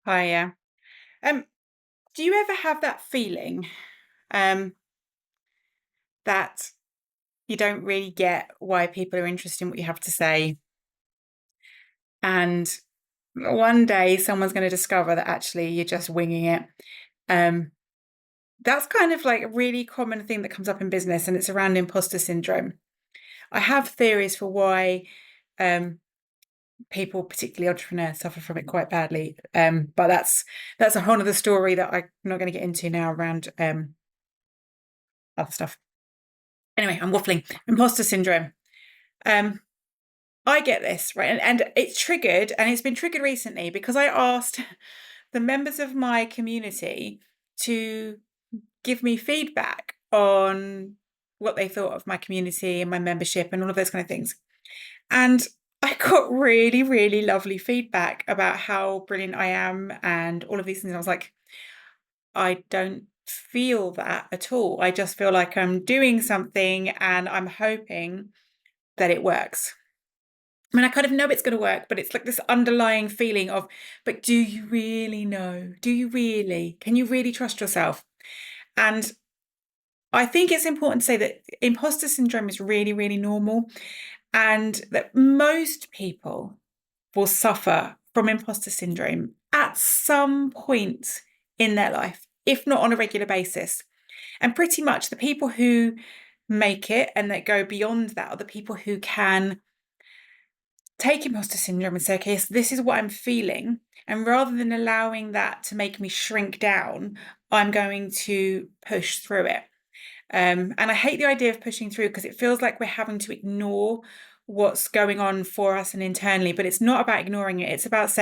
Hi, yeah. Um, do you ever have that feeling um, that you don't really get why people are interested in what you have to say, and one day someone's going to discover that actually you're just winging it? Um, that's kind of like a really common thing that comes up in business, and it's around imposter syndrome. I have theories for why people, particularly entrepreneurs, suffer from it quite badly. But that's a whole other story that I'm not going to get into now around other stuff. Anyway, I'm waffling. Imposter syndrome. Um, I get this, right? And it's triggered, and it's been triggered recently because I asked the members of my community to give me feedback on what they thought of my community and my membership and all of those kind of things. And I got really, really lovely feedback about how brilliant I am and all of these things. I was like, I don't feel that at all. I just feel like I'm doing something and I'm hoping that it works. I mean, I kind of know it's going to work, but it's like this underlying feeling of, but do you really know? Do you really? Can you really trust yourself? And I think it's important to say that imposter syndrome is really, really normal, and that most people will suffer from imposter syndrome at some point in their life, if not on a regular basis. And pretty much the people who make it and that go beyond that are the people who can take imposter syndrome and say, okay, so this is what I'm feeling. And rather than allowing that to make me shrink down, I'm going to push through it. And I hate the idea of pushing through because it feels like we're having to ignore what's going on for us and internally, but it's not about ignoring it. It's about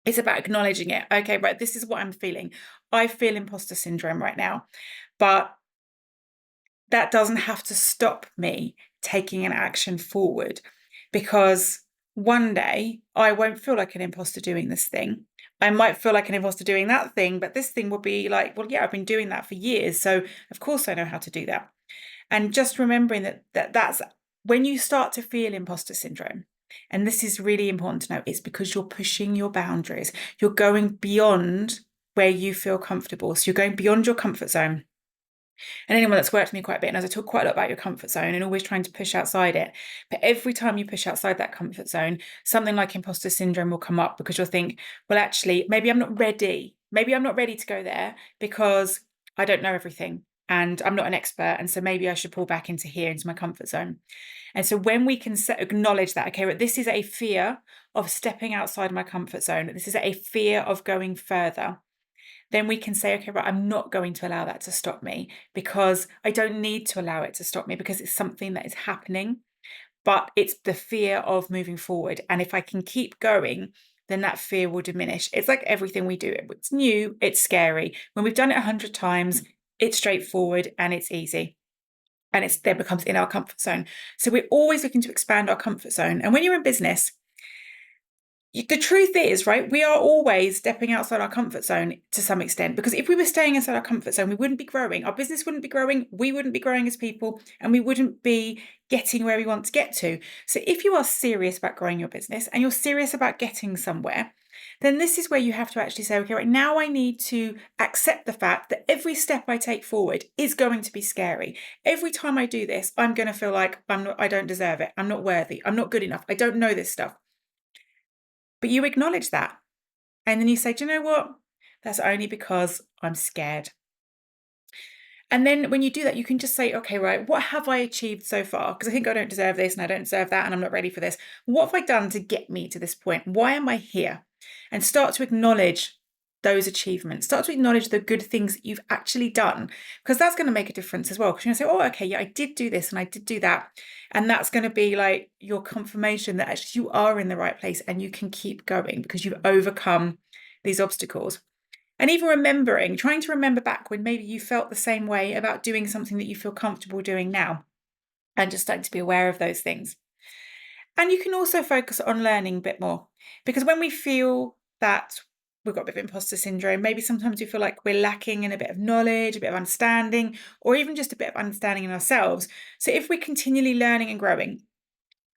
acknowledging it. Okay, right, this is what I'm feeling. I feel imposter syndrome right now, but that doesn't have to stop me taking an action forward, because one day I won't feel like an imposter doing this thing. I might feel like an imposter doing that thing, but this thing will be like, well, yeah, I've been doing that for years. So of course I know how to do that. And just remembering that's when you start to feel imposter syndrome. And this is really important to know, it's because you're pushing your boundaries. You're going beyond where you feel comfortable. So you're going beyond your comfort zone. And anyone that's worked with me quite a bit knows I talk quite a lot about your comfort zone and always trying to push outside it. But every time you push outside that comfort zone, something like imposter syndrome will come up, because you'll think, well, actually, maybe I'm not ready. Maybe I'm not ready to go there because I don't know everything and I'm not an expert. And so maybe I should pull back into here, into my comfort zone. And so when we can acknowledge that, okay, well, this is a fear of stepping outside my comfort zone, this is a fear of going further, then we can say, okay, right, I'm not going to allow that to stop me, because I don't need to allow it to stop me, because it's something that is happening, but it's the fear of moving forward. And if I can keep going, then that fear will diminish. It's like everything we do. It's new, it's scary. When we've done it 100 times, it's straightforward and it's easy. And it then becomes in our comfort zone. So we're always looking to expand our comfort zone. And when you're in business, the truth is, right, we are always stepping outside our comfort zone to some extent, because if we were staying inside our comfort zone, we wouldn't be growing. Our business wouldn't be growing. We wouldn't be growing as people, and we wouldn't be getting where we want to get to. So if you are serious about growing your business and you're serious about getting somewhere, then this is where you have to actually say, okay, right now I need to accept the fact that every step I take forward is going to be scary. Every time I do this, I'm going to feel like I don't deserve it. I'm not worthy. I'm not good enough. I don't know this stuff. But you acknowledge that. And then you say, do you know what? That's only because I'm scared. And then when you do that, you can just say, okay, right, what have I achieved so far? Because I think I don't deserve this and I don't deserve that and I'm not ready for this. What have I done to get me to this point? Why am I here? And start to acknowledge those achievements. Start to acknowledge the good things that you've actually done, because that's going to make a difference as well. Because you're going to say, oh, okay, yeah, I did do this and I did do that. And that's going to be like your confirmation that actually you are in the right place and you can keep going because you've overcome these obstacles. And even trying to remember back when maybe you felt the same way about doing something that you feel comfortable doing now, and just starting to be aware of those things. And you can also focus on learning a bit more, because when we feel that we've got a bit of imposter syndrome, maybe sometimes we feel like we're lacking in a bit of knowledge, a bit of understanding, or even just a bit of understanding in ourselves. So if we're continually learning and growing,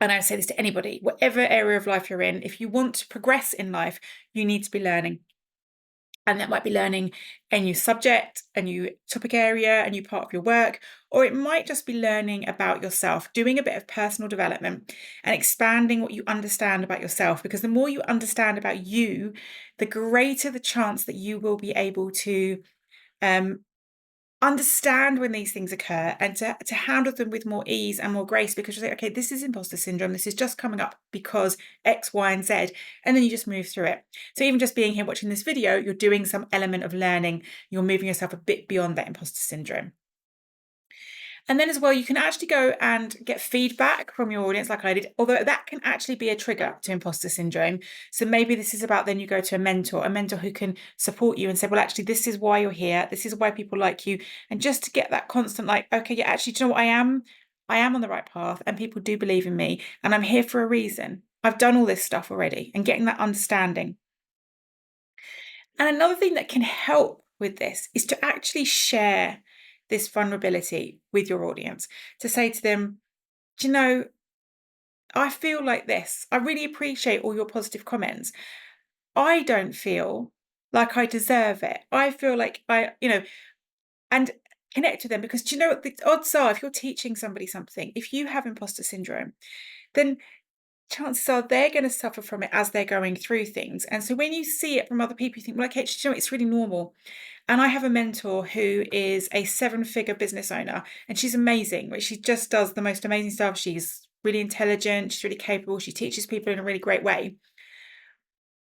And I say this to anybody, whatever area of life you're in, if you want to progress in life, you need to be learning. And that might be learning a new subject, a new topic area, a new part of your work, or it might just be learning about yourself, doing a bit of personal development and expanding what you understand about yourself. Because the more you understand about you, the greater the chance that you will be able to understand when these things occur and to handle them with more ease and more grace, because you say, okay, this is imposter syndrome. This is just coming up because X, Y, and Z. And then you just move through it. So even just being here watching this video, you're doing some element of learning. You're moving yourself a bit beyond that imposter syndrome. And then as well, you can actually go and get feedback from your audience like I did, although that can actually be a trigger to imposter syndrome. So maybe this is about then you go to a mentor who can support you and say, well, actually, this is why you're here. This is why people like you. And just to get that constant, like, okay, yeah, actually, do you know what I am? I am on the right path and people do believe in me and I'm here for a reason. I've done all this stuff already and getting that understanding. And another thing that can help with this is to actually share this vulnerability with your audience, to say to them, do you know, I feel like this. I really appreciate all your positive comments. I don't feel like I deserve it. I feel like and connect with them, because do you know what the odds are, if you're teaching somebody something, if you have imposter syndrome, then chances are they're going to suffer from it as they're going through things. And so when you see it from other people, you think, well, okay, you know, it's really normal. And I have a mentor who is a 7-figure business owner, and she's amazing. She just does the most amazing stuff. She's really intelligent. She's really capable. She teaches people in a really great way.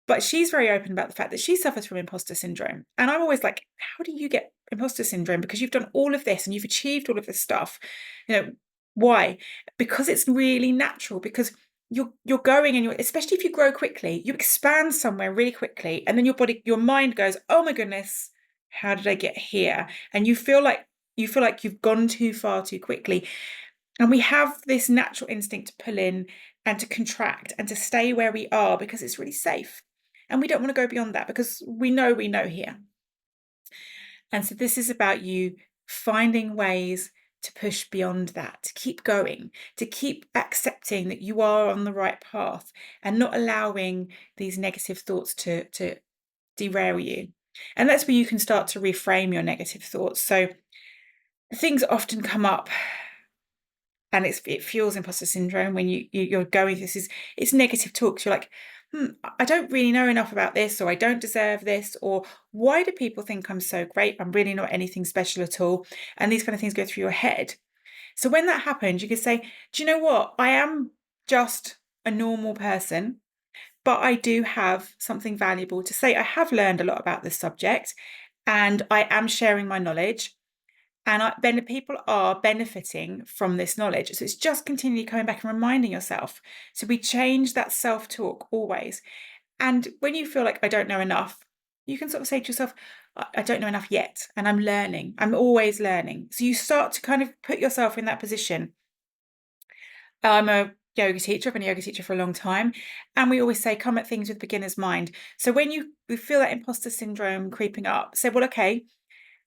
But she's very open about the fact that she suffers from imposter syndrome. And I'm always like, how do you get imposter syndrome? Because you've done all of this and you've achieved all of this stuff. Why? Because it's really natural. Because you're going and especially if you grow quickly, you expand somewhere really quickly, and then your mind goes, oh my goodness, how did I get here? And you feel like you've gone too far too quickly. And we have this natural instinct to pull in and to contract and to stay where we are because it's really safe. And we don't want to go beyond that because we know here. And so this is about you finding ways to push beyond that, to keep going, to keep accepting that you are on the right path and not allowing these negative thoughts to derail you. And that's where you can start to reframe your negative thoughts. So things often come up, and it fuels imposter syndrome when you're going through this. It's negative talks. You're like, I don't really know enough about this, or I don't deserve this, or why do people think I'm so great? I'm really not anything special at all. And these kind of things go through your head. So when that happens, you can say, do you know what? I am just a normal person, but I do have something valuable to say. I have learned a lot about this subject and I am sharing my knowledge. And people are benefiting from this knowledge. So it's just continually coming back and reminding yourself. So we change that self-talk always. And when you feel like I don't know enough, you can sort of say to yourself, I don't know enough yet. And I'm learning. I'm always learning. So you start to kind of put yourself in that position. I'm a yoga teacher. I've been a yoga teacher for a long time. And we always say, come at things with beginner's mind. So when you feel that imposter syndrome creeping up, say, well, okay,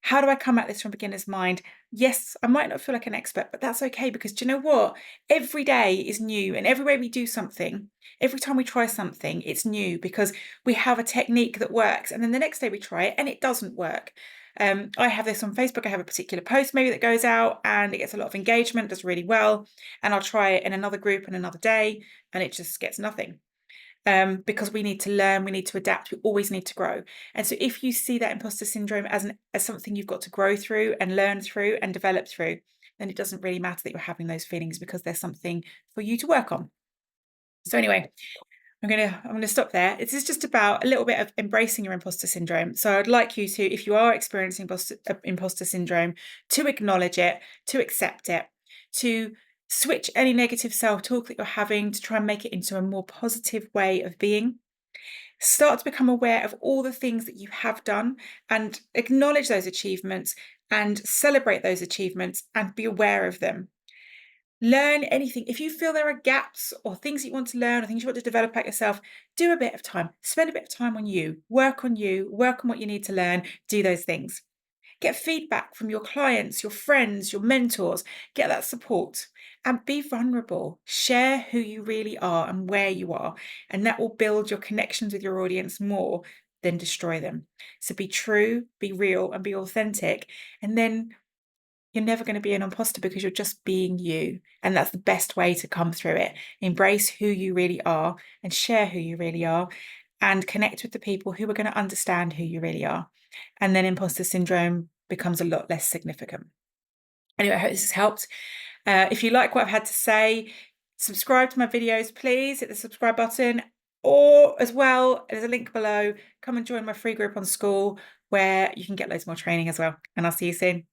how do I come at this from beginner's mind? Yes, I might not feel like an expert, but that's okay, because do you know what? Every day is new, and every way we do something, every time we try something, it's new because we have a technique that works. And then the next day we try it and it doesn't work. I have this on Facebook. I have a particular post maybe that goes out and it gets a lot of engagement, does really well. And I'll try it in another group on another day and it just gets nothing. Because we need to learn, we need to adapt, we always need to grow. And so if you see that imposter syndrome as something you've got to grow through and learn through and develop through, then it doesn't really matter that you're having those feelings, because there's something for you to work on. So anyway, I'm gonna stop there. This is just about a little bit of embracing your imposter syndrome. So I'd like you to, if you are experiencing imposter syndrome, to acknowledge it, to accept it, to switch any negative self-talk that you're having to try and make it into a more positive way of being. Start to become aware of all the things that you have done and acknowledge those achievements and celebrate those achievements and be aware of them. Learn anything. If you feel there are gaps or things you want to learn or things you want to develop about yourself, do a bit of time. Spend a bit of time on you. Work on what you need to learn. Do those things. Get feedback from your clients, your friends, your mentors. Get that support and be vulnerable. Share who you really are and where you are, and that will build your connections with your audience more than destroy them. So be true, be real, and be authentic. And then you're never going to be an imposter because you're just being you. And that's the best way to come through it. Embrace who you really are and share who you really are and connect with the people who are going to understand who you really are. And then imposter syndrome becomes a lot less significant. Anyway, I hope this has helped. If you like what I've had to say, subscribe to my videos, please. Hit the subscribe button. Or as well, there's a link below. Come and join my free group on school where you can get loads more training as well. And I'll see you soon.